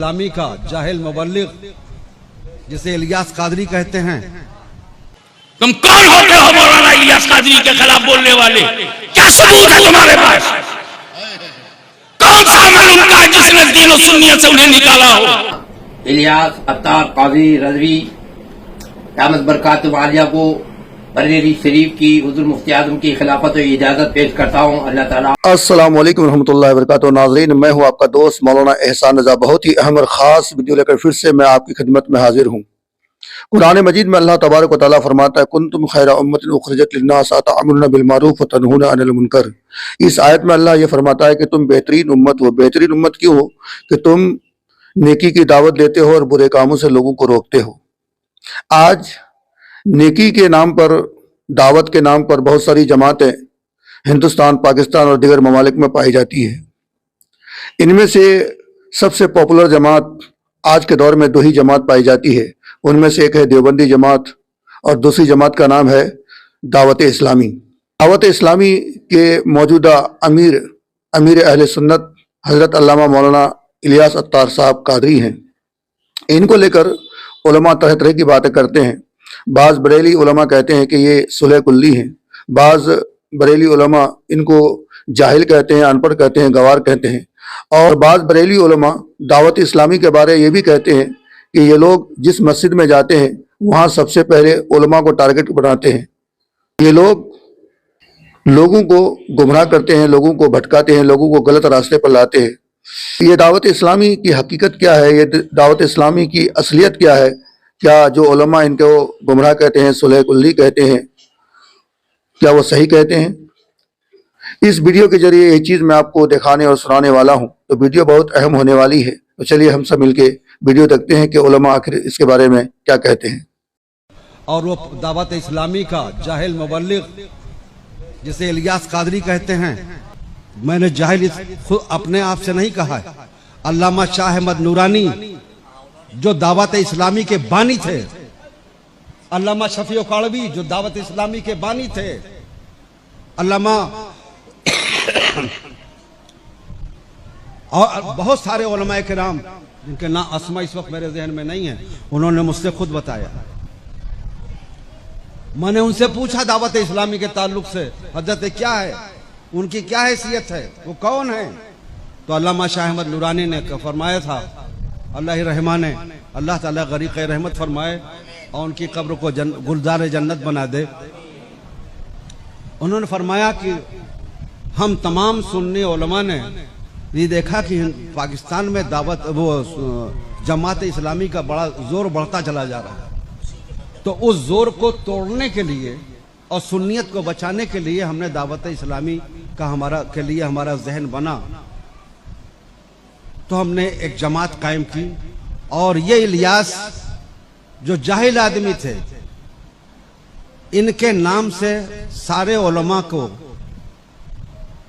اسلامی کا جاہل مبلغ جسے الیاس قادری کہتے ہیں. تم کون ہوتے ہو مولانا الیاس قادری کے خلاف بولنے والے؟ کیا ثبوت ہے تمہارے پاس؟ کون سا عمل ان کا جس نے دین و سنیت سے انہیں نکالا ہو؟ الیاس عطار قاضی رضوی قیامت برکات عالیہ کو بریلی شریف کی حضور مفتی اعظم کی خلافت و اجازت پیش کرتا ہوں. اللہ تعالیٰ. السلام علیکم ورحمۃ اللہ وبرکاتہ. ناظرین، میں ہوں آپ کا دوست مولانا احسان رضا. بہت ہی اہم اور خاص ویڈیو لے کر پھر سے میں آپ کی خدمت میں حاضر ہوں. قرآن مجید میں اللہ تبارک و تعالیٰ فرماتا ہے کنتم خیر امت اخرجت للناس تأمرون بالمعروف وتنہون عن المنکر. اس آیت میں اللہ یہ فرماتا ہے کہ تم بہترین امت ہو. بہترین امت کیوں ہو؟ کہ تم نیکی کی دعوت دیتے ہو اور برے کاموں سے لوگوں کو روکتے ہو. آج نیکی کے نام پر، دعوت کے نام پر بہت ساری جماعتیں ہندوستان، پاکستان اور دیگر ممالک میں پائی جاتی ہے. ان میں سے سب سے پاپولر جماعت آج کے دور میں دو ہی جماعت پائی جاتی ہے. ان میں سے ایک ہے دیوبندی جماعت اور دوسری جماعت کا نام ہے دعوت اسلامی. دعوت اسلامی کے موجودہ امیر اہل سنت حضرت علامہ مولانا الیاس عطار صاحب قادری ہیں. ان کو لے کر علماء طرح طرح کی باتیں کرتے ہیں. بعض بریلی علماء کہتے ہیں کہ یہ صلح کلی ہیں. بعض بریلی علماء ان کو جاہل کہتے ہیں، ان پڑھ کہتے ہیں، گوار کہتے ہیں. اور بعض بریلی علماء دعوت اسلامی کے بارے یہ بھی کہتے ہیں کہ یہ لوگ جس مسجد میں جاتے ہیں وہاں سب سے پہلے علماء کو ٹارگٹ بناتے ہیں. یہ لوگ لوگوں کو گمراہ کرتے ہیں، لوگوں کو بھٹکاتے ہیں، لوگوں کو غلط راستے پر لاتے ہیں. یہ دعوت اسلامی کی حقیقت کیا ہے؟ یہ دعوت اسلامی کی اصلیت کیا ہے؟ کیا جو علماء ان کو گمراہ کہتے ہیں، صلح کلی کہتے ہیں، کیا وہ صحیح کہتے ہیں؟ اس ویڈیو کے ذریعے یہ چیز میں آپ کو دکھانے اور سنانے والا ہوں. تو ویڈیو بہت اہم ہونے والی ہے. تو چلیے ہم سب مل کے ویڈیو دیکھتے ہیں کہ علماء آخر اس کے بارے میں کیا کہتے ہیں. اور وہ دعوت اسلامی کا جاہل مبلغ جسے الیاس قادری کہتے ہیں. میں نے جاہل خود اپنے آپ سے نہیں کہا ہے. علامہ شاہ احمد نورانی جو دعوت اسلامی کے بانی تھے، علامہ شفیع کاڑوی جو دعوت اسلامی کے بانی تھے، علامہ اور بہت سارے علماء کرام جن کے نام اسماء اس وقت میرے ذہن میں نہیں ہیں، انہوں نے مجھ سے خود بتایا. میں نے ان سے پوچھا دعوت اسلامی کے تعلق سے حضرت کیا ہے، ان کی کیا حیثیت ہے، وہ کون ہے؟ تو علامہ شاہ احمد نورانی نے فرمایا تھا، اللہ رحمان ہے، اللہ تعالیٰ غریق رحمت فرمائے اور ان کی قبر کو گلزار جنت بنا دے. انہوں نے فرمایا کہ ہم تمام سنی علماء نے یہ دیکھا کہ پاکستان میں دعوت جماعت اسلامی کا بڑا زور بڑھتا چلا جا رہا ہے. تو اس زور کو توڑنے کے لیے اور سنیت کو بچانے کے لیے ہم نے دعوت اسلامی کا ہمارا ذہن بنا. تو ہم نے ایک جماعت قائم کی. اور یہ الیاس جو جاہل آدمی تھے، ان کے نام سے سارے علماء کو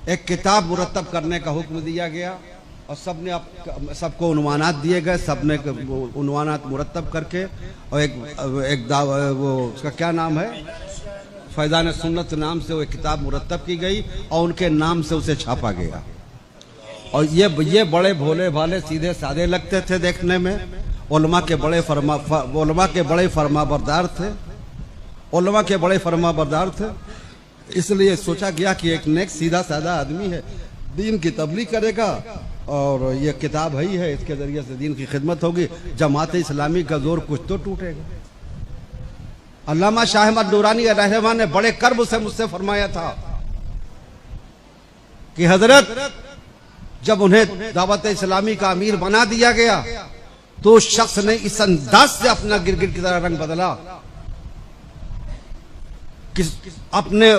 ایک کتاب مرتب کرنے کا حکم دیا گیا اور سب کو عنوانات دیے گئے. سب نے عنوانات مرتب کر کے اور اس کا کیا نام ہے، فیضان سنت نام سے وہ کتاب مرتب کی گئی اور ان کے نام سے اسے چھاپا گیا. اور یہ بڑے بھولے بھالے سیدھے سادے لگتے تھے دیکھنے میں. علماء کے بڑے فرما بردار تھے. علماء کے بڑے فرما بردار تھے. اس لیے سوچا گیا کہ ایک نیک سیدھا سادہ آدمی ہے، دین کی تبلیغ کرے گا اور یہ کتاب ہی ہے، اس کے ذریعے سے دین کی خدمت ہوگی، جماعت اسلامی کا زور کچھ تو ٹوٹے گا. علامہ شاہ احمد نورانی رحمہ نے بڑے کرب سے مجھ سے فرمایا تھا کہ حضرت جب انہیں دعوت اسلامی کا امیر بنا دیا گیا تو اس شخص نے اس انداز سے اپنا گرگٹ کی طرح رنگ بدلا کہ اپنے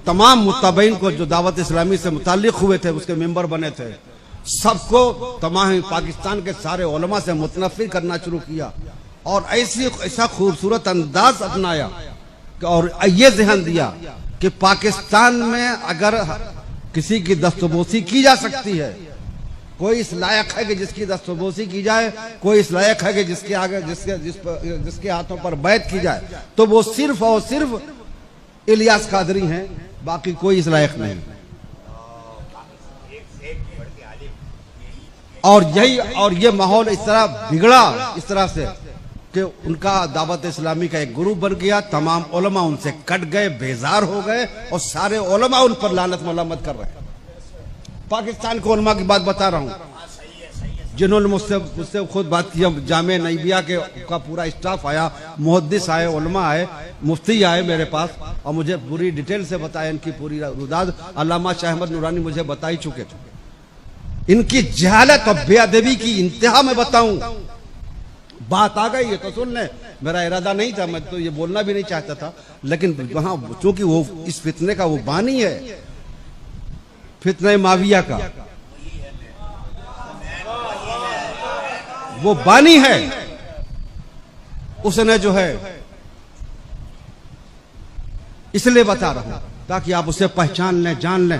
تمام متبعین کو جو دعوت اسلامی سے متعلق ہوئے تھے، اس کے ممبر بنے تھے، سب کو تمام پاکستان کے سارے علماء سے متنفر کرنا شروع کیا. اور ایسا خوبصورت انداز اپنایا اور یہ ذہن دیا کہ پاکستان میں اگر کسی کی دستبوسی کی جا سکتی ہے، کوئی اس لائق ہے کہ جس کی دستبوسی کی جائے، کوئی اس لائق ہے کہ جس کے ہاتھوں پر بیعت کی جائے، تو وہ صرف اور صرف الیاس قادری ہیں، باقی کوئی اس لائق نہیں. اور یہ ماحول اس طرح بگڑا اس طرح سے کہ ان کا دعوت اسلامی کا ایک گروپ بن گیا، تمام علماء ان سے کٹ گئے، بیزار ہو گئے، اور سارے علماء ان پر لعنت ملامت کر رہے ہیں۔ پاکستان کے علماء کی بات بتا رہا ہوں، جنہوں نے مجھ سے خود بات کی، جامعہ نیبیہ کا پورا اسٹاف آیا، محدث آئے، علماء آئے، مفتی آئے میرے پاس، اور مجھے پوری ڈیٹیل سے بتایا ان کی پوری روداد۔ علامہ شاہ احمد نورانی مجھے بتا ہی چکے تھے۔ ان کی جہالت اور بے ادبی کی انتہا میں بتاؤں، بات آ گئی ہے تو سن لیں، میرا ارادہ نہیں تھا، میں تو یہ بولنا بھی نہیں چاہتا تھا، لیکن وہاں چونکہ وہ اس فتنے کا وہ بانی ہے، فتنہ معاویہ کا وہ بانی ہے، اس نے جو ہے اس لیے بتا رہا ہوں تاکہ آپ اسے پہچان لیں، جان لیں۔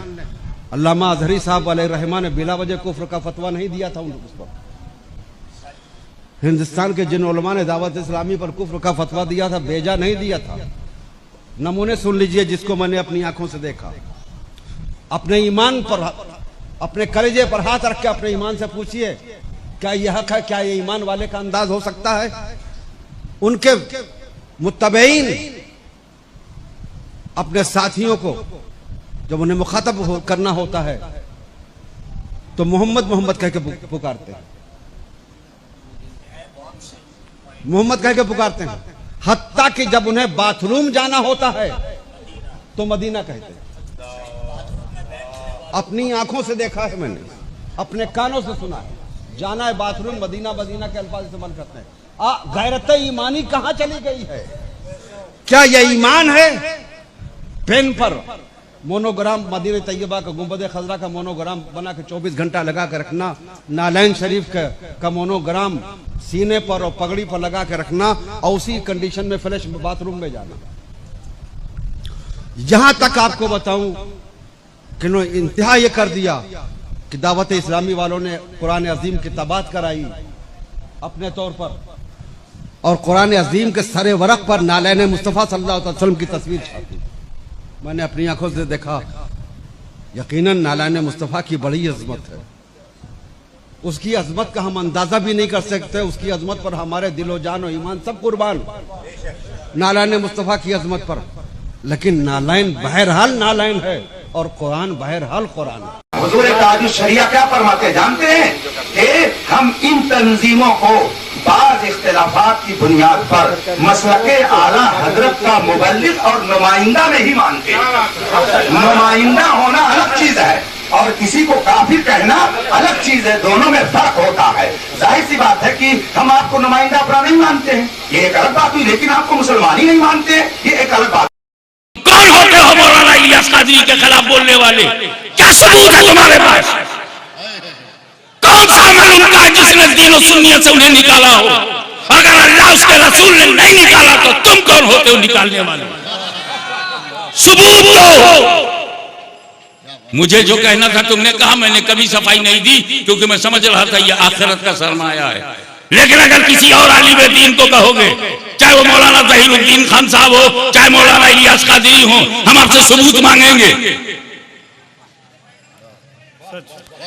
علامہ اظہری صاحب علیہ الرحمہ نے بلا وجہ کفر کا فتویٰ نہیں دیا تھا اس پر۔ ہندوستان کے جن علماء نے دعوت اسلامی پر کفر کا فتویٰ دیا تھا، بیجا نہیں دیا تھا۔ نمونے سن لیجئے جس کو میں نے اپنی آنکھوں سے دیکھا۔ اپنے ایمان پر، اپنے کلیجے پر ہاتھ رکھ کے اپنے ایمان سے پوچھئے کیا یہ حق ہے، کیا یہ ایمان والے کا انداز ہو سکتا ہے؟ ان کے متبعین اپنے ساتھیوں کو جب انہیں مخاطب کرنا ہوتا ہے تو محمد محمد کہہ کے پکارتے ہیں، محمد کہہ کے پکارتے ہیں، حتیٰ کہ جب انہیں باتھ روم جانا ہوتا ہے تو مدینہ کہتے ہیں۔ اپنی آنکھوں سے دیکھا ہے میں نے، اپنے کانوں سے سنا ہے، جانا ہے باتھ روم مدینہ، مدینہ کے الفاظ استعمال کرتے ہیں۔ غیرت ایمانی کہاں چلی گئی ہے؟ کیا یہ ایمان ہے؟ پین پر مونوگرام مدینہ طیبہ کا گنبد خضرا کا مونوگرام بنا کے 24 گھنٹہ لگا کے رکھنا، نالین شریف کا مونوگرام سینے پر اور پگڑی پر لگا کے رکھنا، اور اسی کنڈیشن میں فلیش باتھ روم میں جانا۔ یہاں تک آپ کو بتاؤں کہ انہوں نے انتہا یہ کر دیا کہ دعوت اسلامی والوں نے قرآن عظیم کی تباعت کرائی اپنے طور پر، اور قرآن عظیم کے سر ورق پر نالین مصطفیٰ صلی اللہ علیہ وسلم کی تصویر چھاپی۔ میں نے اپنی آنکھوں سے دیکھا، یقیناً نالین مصطفیٰ کی بڑی عظمت ہے، اس کی عظمت کا ہم اندازہ بھی نہیں کر سکتے، اس کی عظمت پر ہمارے دل و جان و ایمان سب قربان، نالین مصطفیٰ کی عظمت پر۔ لیکن نالین بہرحال نالین ہے اور قرآن بہرحال قرآن ہے۔ حضور تاج شریعہ کیا فرماتے جانتے ہیں کہ ہم ان تنظیموں کو بعض اختلافات کی بنیاد پر مسلک اعلیٰ حضرت کا مبلغ اور نمائندہ نہیں مانتے۔ نمائندہ ہونا الگ چیز ہے اور کسی کو کافر کہنا الگ چیز ہے، دونوں میں فرق ہوتا ہے۔ ظاہر سی بات ہے کہ ہم آپ کو نمائندہ اپنا نہیں مانتے ہیں، یہ ایک الگ بات ہوئی، لیکن آپ کو مسلمان ہی نہیں مانتے، یہ ایک الگ بات۔ کون ہوتے ہو مولانا الیاس قادری کے خلاف بولنے والے؟ کیا ثبوت ہے تمہارے پاس؟ کون سا عمل ان کا جس نے دین و سنیت سے انہیں نکالا ہو؟ اگر اللہ اس کے رسول نے نہیں نکالا تو تم کون ہوتے ہو نکالنے والے؟ ثبوت دو۔ مجھے جو کہنا تھا تم نے کہا، میں نے کبھی صفائی نہیں دی کیونکہ میں سمجھ رہا تھا یہ آخرت کا سرمایہ ہے۔ لیکن اگر کسی اور عالم دین کو کہو گے، چاہے وہ مولانا ظہیر الدین خان صاحب ہو، چاہے مولانا الیاس قادری ہوں، ہم آپ سے ثبوت مانگیں گے۔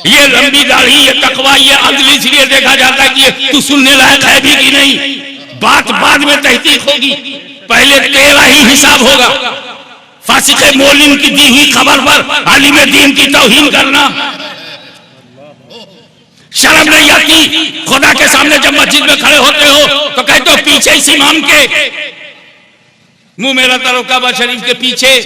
یہ لمبی داڑھی، یہ تقویٰ، یہ عدل اس لیے دیکھا جاتا ہے کہ تو سننے لائق ہے بھی کہ نہیں۔ بات بعد میں تحقیق ہوگی، پہلے تیرا ہی حساب ہوگا۔ فاسق مولن کی دی ہوئی خبر پر عالم دین کی توہین کرنا شرم نہیں آتی؟ خدا کے سامنے جب مسجد میں کھڑے ہوتے ہو تو کہتے ہو پیچھے اس امام کے منہ میرا ترو کعبہ شریف کے پیچھے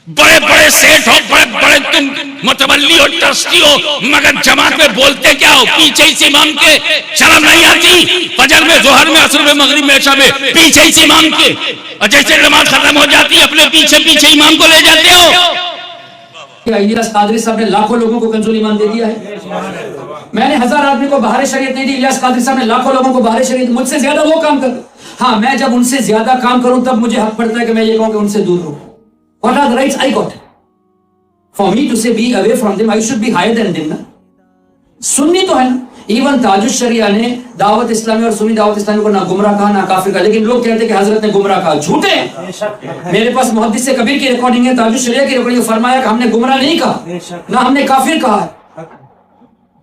بڑے بڑے سیٹ ہو، بڑے بڑے تم متولی ہو، ٹرسٹی ہو، مگر جماعت میں بولتے کیا ہو؟ پیچھے اس امام کے۔ شرم نہیں آتی؟ فجر میں، ظہر میں، عصر میں، مغرب میں، عشاء میں پیچھے اس امام کے، اور جیسے نماز ختم ہو جاتی اپنے پیچھے پیچھے امام کو لے جاتے ہو۔ الیاس قادری صاحب نے لاکھوں لوگوں کو کنز ایمان دے دیا ہے۔ میں نے 1000 آدمی کو بہار شریعت نہیں دی، الیاس قادری صاحب نے لاکھوں لوگوں کو بہار شریعت۔ مجھ سے زیادہ وہ کام کر، ہاں میں جب ان سے زیادہ کام کروں تب مجھے حق پڑتا ہے کہ میں یہ کہوں کہ ان سے دور رہوں۔ What are the rights I got? For me to say be away from them, I should be higher than them. سنی تو ہے نا۔ ایون تاج الشریعہ نے دعوت اسلامی اور سنی دعوت اسلامی کو نہ گمراہ کہا نہ کافر کہا، لیکن لوگ کہتے ہیں کہ حضرت نے گمراہ کہا۔ جھوٹے ہیں۔ میرے پاس محدث کبیر کی ریکارڈنگ ہے، تاج الشریعہ کی ریکارڈنگ، فرمایا کہ ہم نے گمراہ نہیں کہا، نہ ہم نے کافر کہا ہے۔